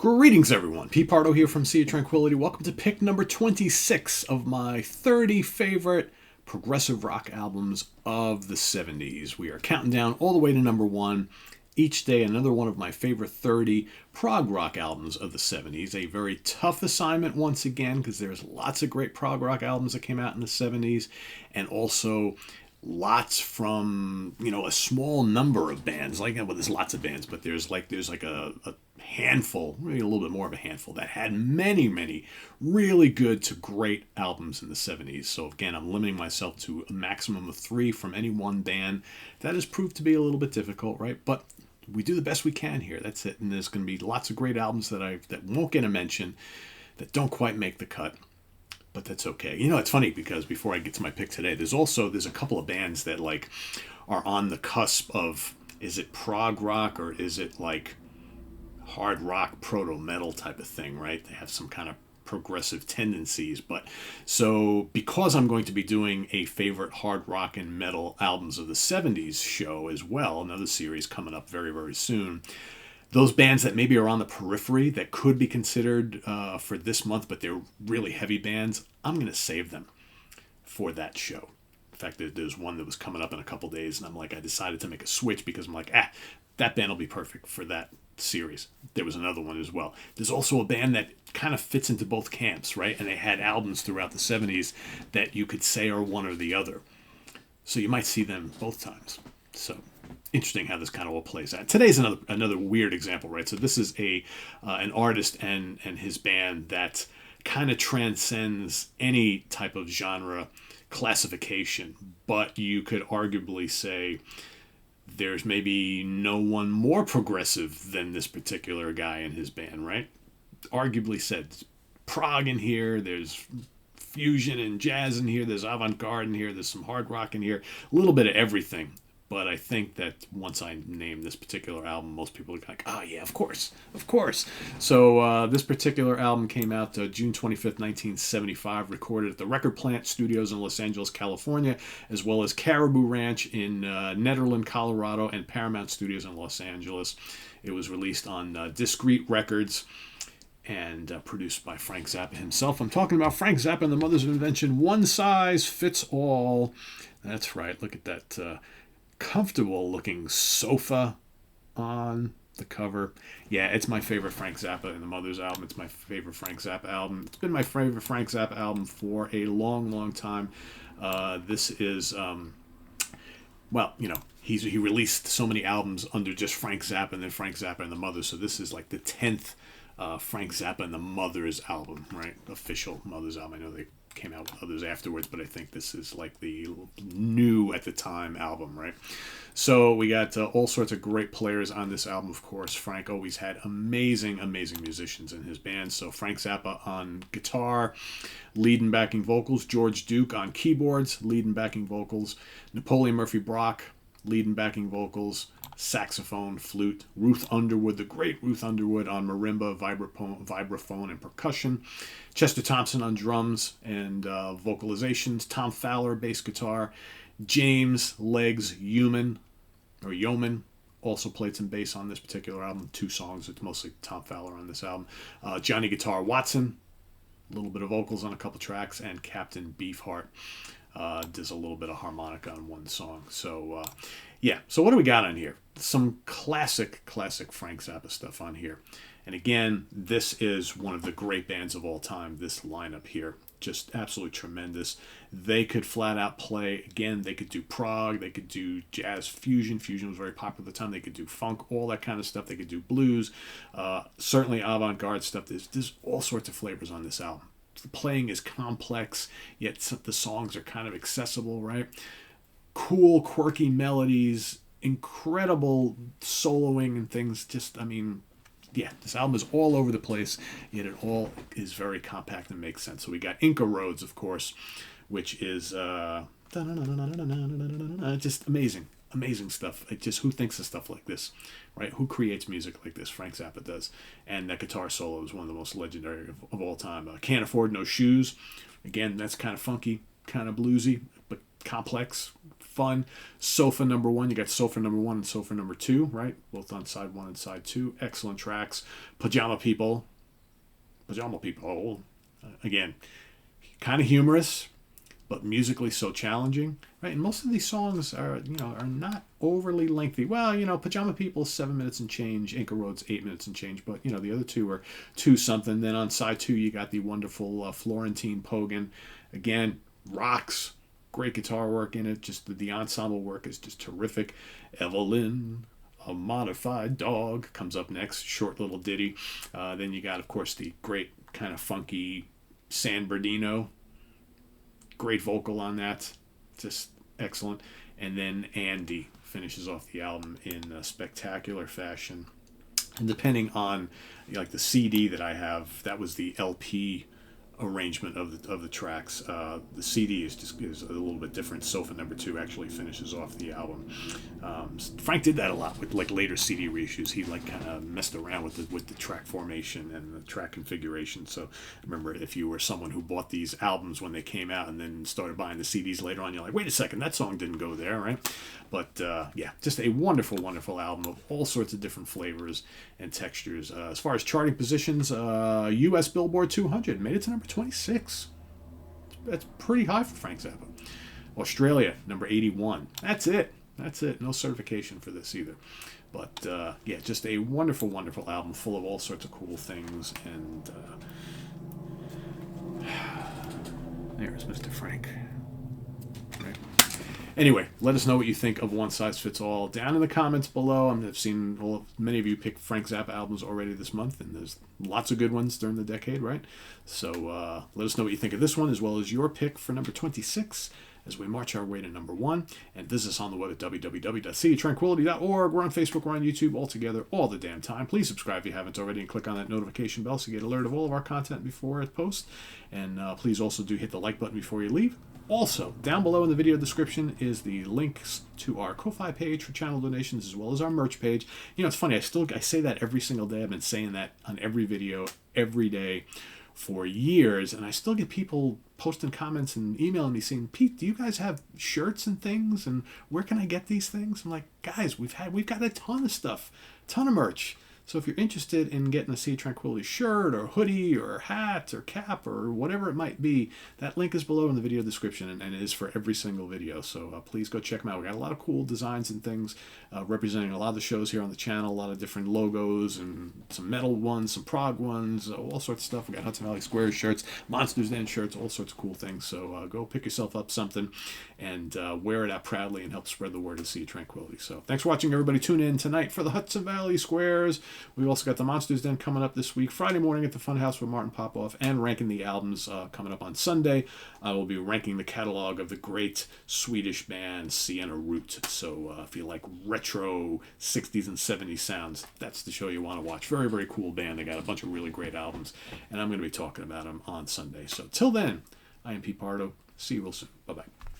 Greetings, everyone. Pete Pardo here from Sea of Tranquility. Welcome to pick number 26 of my 30 favorite progressive rock albums of the 70s. We are counting down all the way to number one. Each day, another one of my favorite 30 prog rock albums of the 70s. A very tough assignment once again, because there's lots of great prog rock albums that came out in the 70s, and also lots from a small number of bands. There's lots of bands, but there's a handful, maybe a little bit more of a handful, that had many really good to great albums in the 70s. So again, I'm limiting myself to a maximum of 3 from any one band. That has proved to be a little bit difficult, right? But we do the best we can here. That's it. And there's going to be lots of great albums that won't get a mention, that don't quite make the cut. But that's okay. It's funny because before I get to my pick today, there's a couple of bands that are on the cusp of, is it prog rock or is it like hard rock proto metal type of thing, right? They have some kind of progressive tendencies. But so because I'm going to be doing a favorite hard rock and metal albums of the 70s show as well, another series coming up very, very soon, those bands that maybe are on the periphery that could be considered for this month, but they're really heavy bands, I'm going to save them for that show. In fact, there's one that was coming up in a couple days, and I decided to make a switch because I'm that band will be perfect for that series. There was another one as well. There's also a band that kind of fits into both camps, right? And they had albums throughout the 70s that you could say are one or the other. So you might see them both times. So interesting how this kind of all plays out. Today's another weird example, right? So this is an artist and his band that kind of transcends any type of genre classification, but you could arguably say there's maybe no one more progressive than this particular guy and his band, right? Arguably said, there's prog in here, there's fusion and jazz in here, there's avant-garde in here, there's some hard rock in here, a little bit of everything. But I think that once I name this particular album, most people are like, yeah, of course. So this particular album came out June 25th, 1975, recorded at the Record Plant Studios in Los Angeles, California, as well as Caribou Ranch in Nederland, Colorado, and Paramount Studios in Los Angeles. It was released on Discreet Records and produced by Frank Zappa himself. I'm talking about Frank Zappa and the Mothers of Invention. One size fits all. That's right. Look at that comfortable looking sofa on the cover. Yeah, it's my favorite Frank Zappa and the Mothers album. It's my favorite Frank Zappa album. It's been my favorite Frank Zappa album for a long time. This is he released so many albums under just Frank Zappa and then Frank Zappa and the Mothers, so this is like the 10th Frank Zappa and the Mothers album, right? Official Mothers album. I know they came out with others afterwards, but I think this is like the new at the time album, right? So we got all sorts of great players on this album, of course. Frank always had amazing musicians in his band. So Frank Zappa on guitar, lead and backing vocals. George Duke on keyboards, lead and backing vocals. Napoleon Murphy Brock, lead and backing vocals. Saxophone, flute. Ruth Underwood, the great Ruth Underwood, on marimba, vibraphone, and percussion. Chester Thompson on drums and vocalizations. Tom Fowler, bass guitar. James Legs Yeoman also played some bass on this particular album. 2 songs. It's mostly Tom Fowler on this album. Johnny Guitar Watson, a little bit of vocals on a couple tracks, and Captain Beefheart does a little bit of harmonica on one song. So so what do we got on here? Some classic Frank Zappa stuff on here. And again, this is one of the great bands of all time, this lineup here. Just absolutely tremendous. They could flat out play. Again, they could do prog, they could do jazz fusion. Fusion was very popular at the time. They could do funk, all that kind of stuff. They could do blues, certainly avant-garde stuff. There's all sorts of flavors on this album. The playing is complex, yet the songs are kind of accessible, right? Cool, quirky melodies, incredible soloing and things. This album is all over the place, yet it all is very compact and makes sense. So we got Inca Roads, of course, which is just amazing stuff. Who thinks of stuff like this, right? Who creates music like this? Frank Zappa does. And that guitar solo is one of the most legendary of all time. Can't Afford No Shoes. Again, that's kind of funky, kind of bluesy, but complex. fun. Sofa number 1, you got Sofa number 1 and Sofa number 2, right? Both on side 1 and side 2. Excellent tracks. Pajama People. Again, kind of humorous, but musically so challenging, right? And most of these songs are not overly lengthy. Well, Pajama People 7 minutes and change, Inca Road's 8 minutes and change, but the other two are 2 something. Then on side 2 you got the wonderful Florentine Pogan. Again, rocks, great guitar work in it. Just the ensemble work is just terrific. Evelyn, a modified dog, comes up next, short little ditty. Then you got, of course, the great kind of funky San Bernardino. Great vocal on that, just excellent. And then Andy finishes off the album in a spectacular fashion. And depending on the CD that I have, that was the LP arrangement of the tracks. The CD is a little bit different. Sofa number 2 actually finishes off the album. Frank did that a lot with later CD reissues. He kind of messed around with the track formation and the track configuration. So remember, if you were someone who bought these albums when they came out and then started buying the CDs later on, you're like, wait a second, that song didn't go there, right? But yeah, just a wonderful, wonderful album of all sorts of different flavors and textures. As far as charting positions, U.S. Billboard 200 made it to number 26. That's pretty high for Frank Zappa. Australia, number 81. That's it. No certification for this either. But yeah, just a wonderful, wonderful album full of all sorts of cool things. And there's Mr. Frank. Right. Anyway, let us know what you think of One Size Fits All down in the comments below. I've seen many of you pick Frank Zappa albums already this month, and there's lots of good ones during the decade, right? So let us know what you think of this one, as well as your pick for number 26, as we march our way to number 1. And visit us on the web at www.citytranquility.org. We're on Facebook, we're on YouTube, all together, all the damn time. Please subscribe if you haven't already, and click on that notification bell so you get alert of all of our content before it posts. And please also do hit the like button before you leave. Also, down below in the video description is the links to our Ko-Fi page for channel donations, as well as our merch page. It's funny, I say that every single day. I've been saying that on every video, every day for years, and I still get people posting comments and emailing me saying, Pete, do you guys have shirts and things, and where can I get these things? I'm like, guys, we've got a ton of stuff, ton of merch. So if you're interested in getting a Sea Tranquility shirt or hoodie or hat or cap or whatever it might be, that link is below in the video description, and it is for every single video. So please go check them out. We got a lot of cool designs and things representing a lot of the shows here on the channel, a lot of different logos and some metal ones, some prog ones, all sorts of stuff. We got Hudson Valley Squares shirts, Monsters Den shirts, all sorts of cool things. So go pick yourself up something and wear it out proudly and help spread the word of Sea Tranquility. So thanks for watching, everybody. Tune in tonight for the Hudson Valley Squares. We've also got the Monsters Den coming up this week, Friday morning at the Funhouse with Martin Popoff, and ranking the albums coming up on Sunday. I will be ranking the catalog of the great Swedish band Sienna Root. So if you like retro 60s and 70s sounds, that's the show you want to watch. Very, very cool band. They got a bunch of really great albums, and I'm going to be talking about them on Sunday. So till then, I am Pete Pardo. See you real soon. Bye-bye.